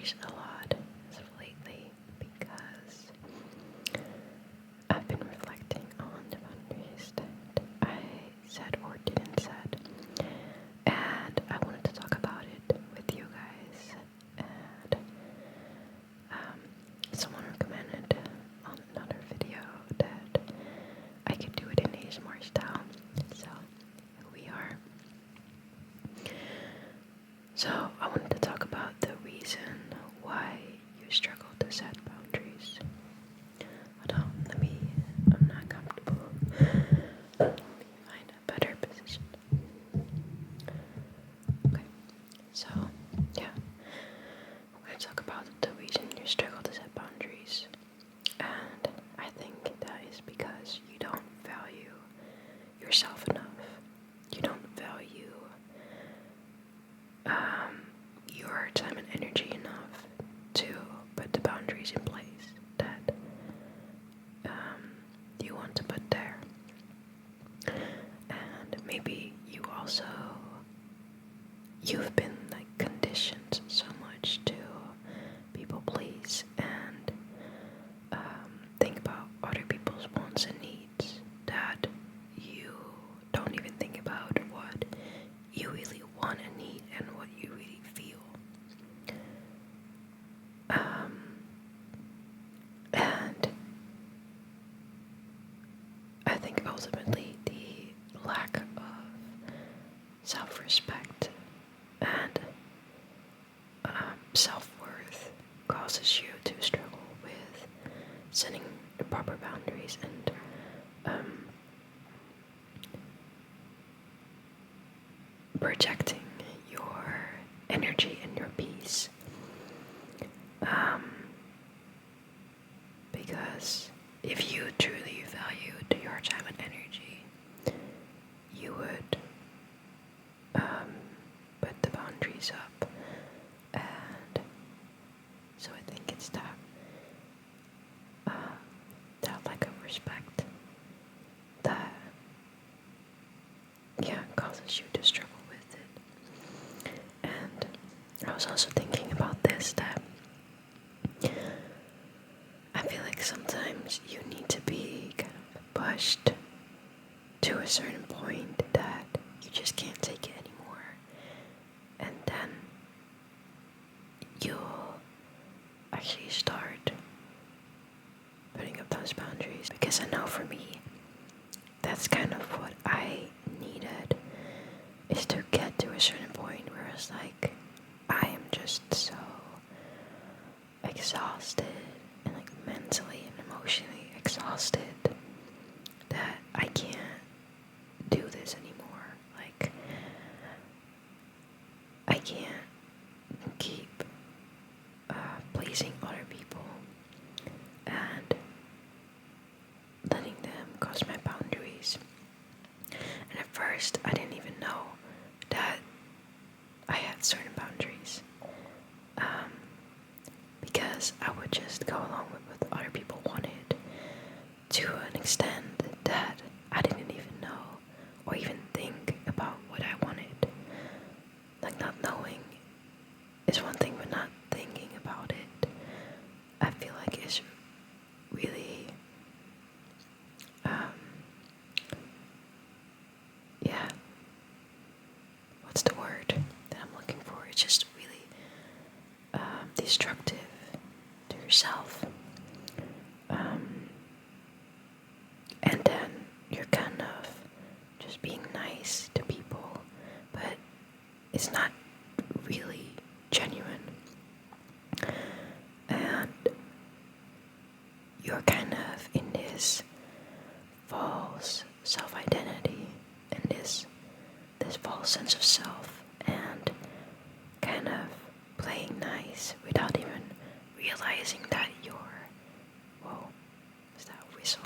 boundaries a lot as of lately because I've been reflecting on the boundaries that I said or didn't set, and I wanted to talk about it with you guys. And someone recommended on another video that I could do it in ASMR style, so here we are. So I wanted to talk about the reason why you struggle to set boundaries. Hold on, I'm not comfortable. Let me find a better position. Okay, so yeah, I'm going to talk about the reason you struggle to set boundaries. And I think that is because you don't value yourself enough. You don't value your time and energy enough to put the boundaries in place that you want to put there. And maybe you've been like conditioned so much to people please and think about other people's wants and needs that you don't even think about what you really want and need and what you really feel. And I think ultimately the lack of self-respect and self-worth causes you to struggle with setting the proper boundaries and projecting your energy and your peace. Because if you truly valued your time and energy, you would put the boundaries up. And so I think it's that lack of respect that causes you to struggle with it. And I was also thinking about this, that I feel like sometimes you need to be kind of pushed to a certain point that you just can't take it anymore. And then you'll actually start putting up those boundaries. Because I know for me, that's kind of what I needed, is to get to a certain point where it's like, I am just so exhausted and like mentally and emotionally exhausted that I can't do this anymore. Like, I can't keep pleasing other people and letting them cross my boundaries. And at first I didn't even know that I had certain boundaries, because I would just go along with what other people wanted to an extent that I didn't even know or even think about what I wanted. Like, not knowing is one thing, but not thinking about it, I feel like is really what's the word that I'm looking for? It's just really destructive to yourself. And then you're kind of just being nice to people, but it's not really genuine. And you're kind of in this false self-identity and this false sense of self, and kind of playing nice without even realizing that you're, whoa, is that a whistle?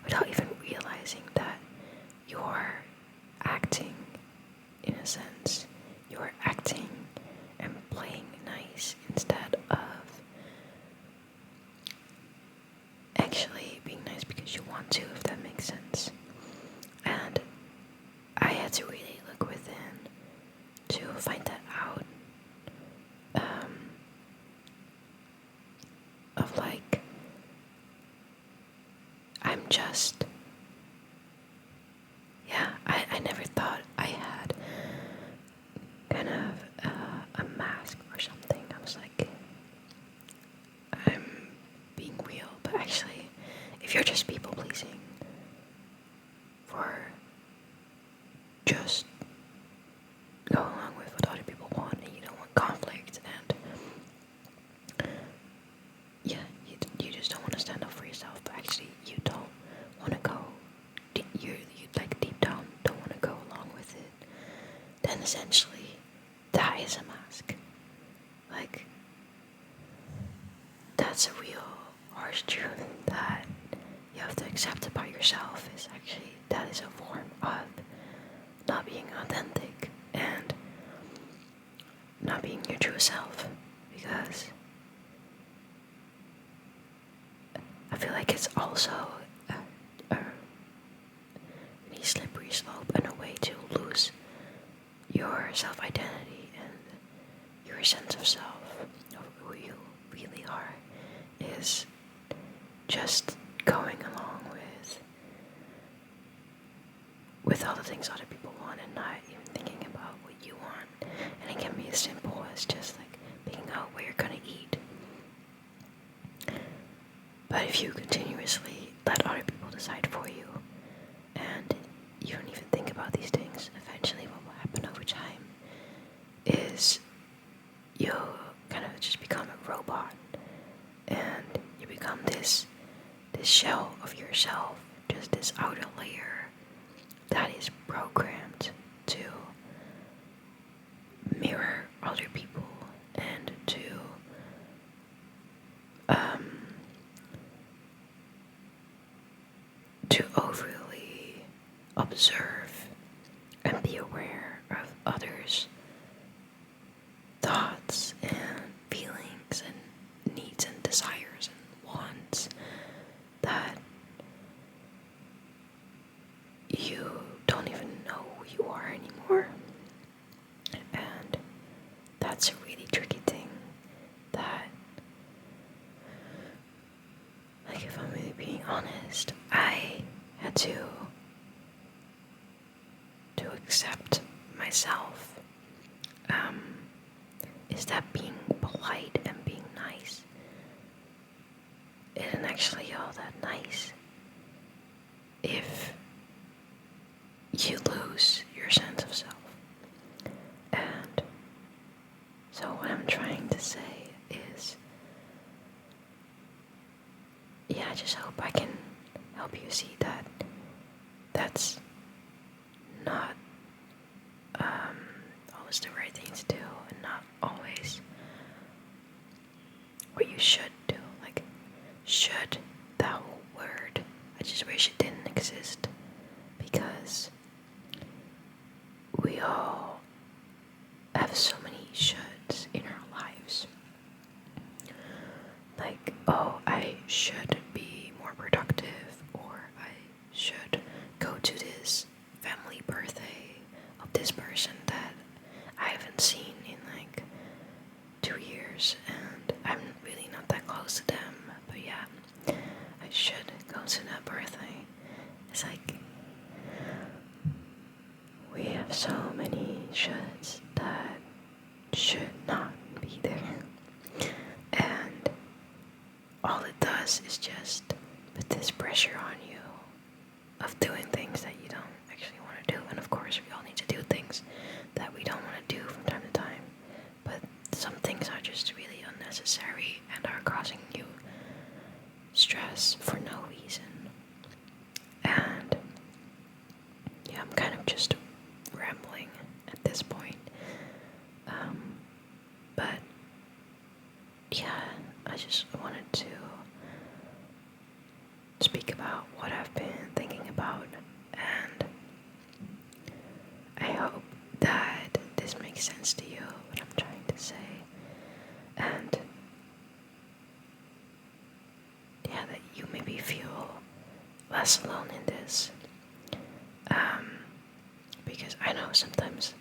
Without even realizing that you're acting, in a sense, you're acting and playing nice instead of actually being nice because you want just, yeah, I never thought I had kind of a mask or something. I was like, I'm being real, but actually, if you're just people pleasing for just going along with what other people want and you don't want conflict and yeah, you just don't want to stand up for yourself, but actually you don't want to go, you like deep down don't want to go along with it, then essentially that is a mask. Like, that's a real harsh truth that you have to accept about yourself, is actually that is a form of not being authentic and not being your true self, because I feel like it's also a really slippery slope and a way to lose your self-identity and your sense of self, of who you really are, is just going along with all the things other people want and not even thinking about what you want. And it can be as simple as just like picking out where you're gonna eat. But if you continuously let other people decide for you and you don't even think about these things, eventually what will happen over time is you'll kind of just become a robot and you become this shell of yourself, just this outer layer that is programmed to mirror other people and to overly observe and be aware of others' thoughts and feelings and needs and desires and wants that you don't even know who you are anymore. And that's a really tricky thing that, like, if I'm really being honest, I had to accept myself. Is that being polite and being nice isn't actually all that nice if you lose your sense of self. And so what I'm trying to say is, yeah, I just hope I can help you see that that's not always the right thing to do, and not always what you should do. Like, should, that whole word, I just wish it didn't exist, because we all have so many shoulds in our lives. Like, oh, I should be more productive, or I should go to this family birthday of this person that I haven't seen in like 2 years and I'm really not that close to them, but yeah, I should go to that birthday. It's like, we have so many shoulds that should not be there, and all it does is just put this pressure on you of doing things that you don't actually want to do. And of course we all need to do things that we don't want to do from time to time, but some things are just really unnecessary and are causing you stress for no reason. And yeah, I'm kind of just rambling at this point, but yeah, I just wanted to speak about what I've been thinking about, and I hope that this makes sense to you, what I'm trying to say, and yeah, that you maybe feel less alone in this, because I know sometimes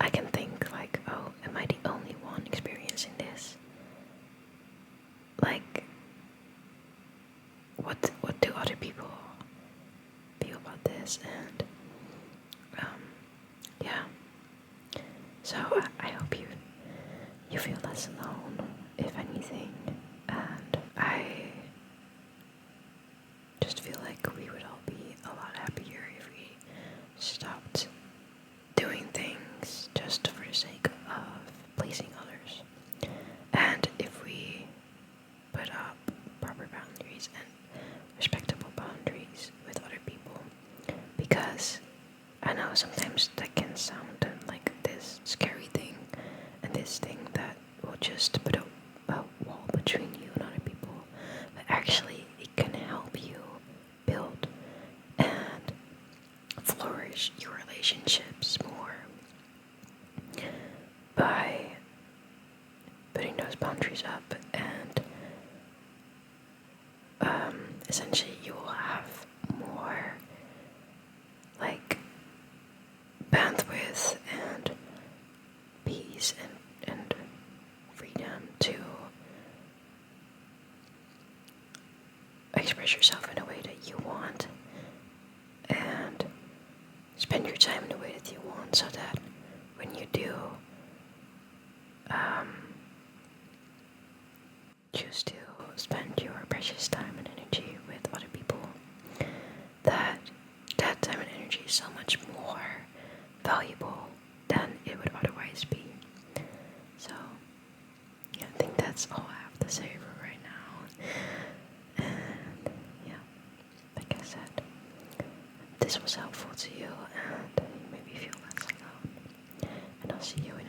I can think like, oh, am I the only one experiencing this? Like, what do other people between you and other people, but actually it can help you build and flourish your relationships more by putting those boundaries up, and essentially you will have more like bandwidth and peace and freedom to express yourself in a way that you want and spend your time in the way that you want, so that when you do choose to spend your precious time and energy with other people, that time and energy is so much more valuable than it would otherwise be. So yeah, I think that's all I have to say for right now. And yeah, like I said, this was helpful to you and maybe feel less alone. And I'll see you in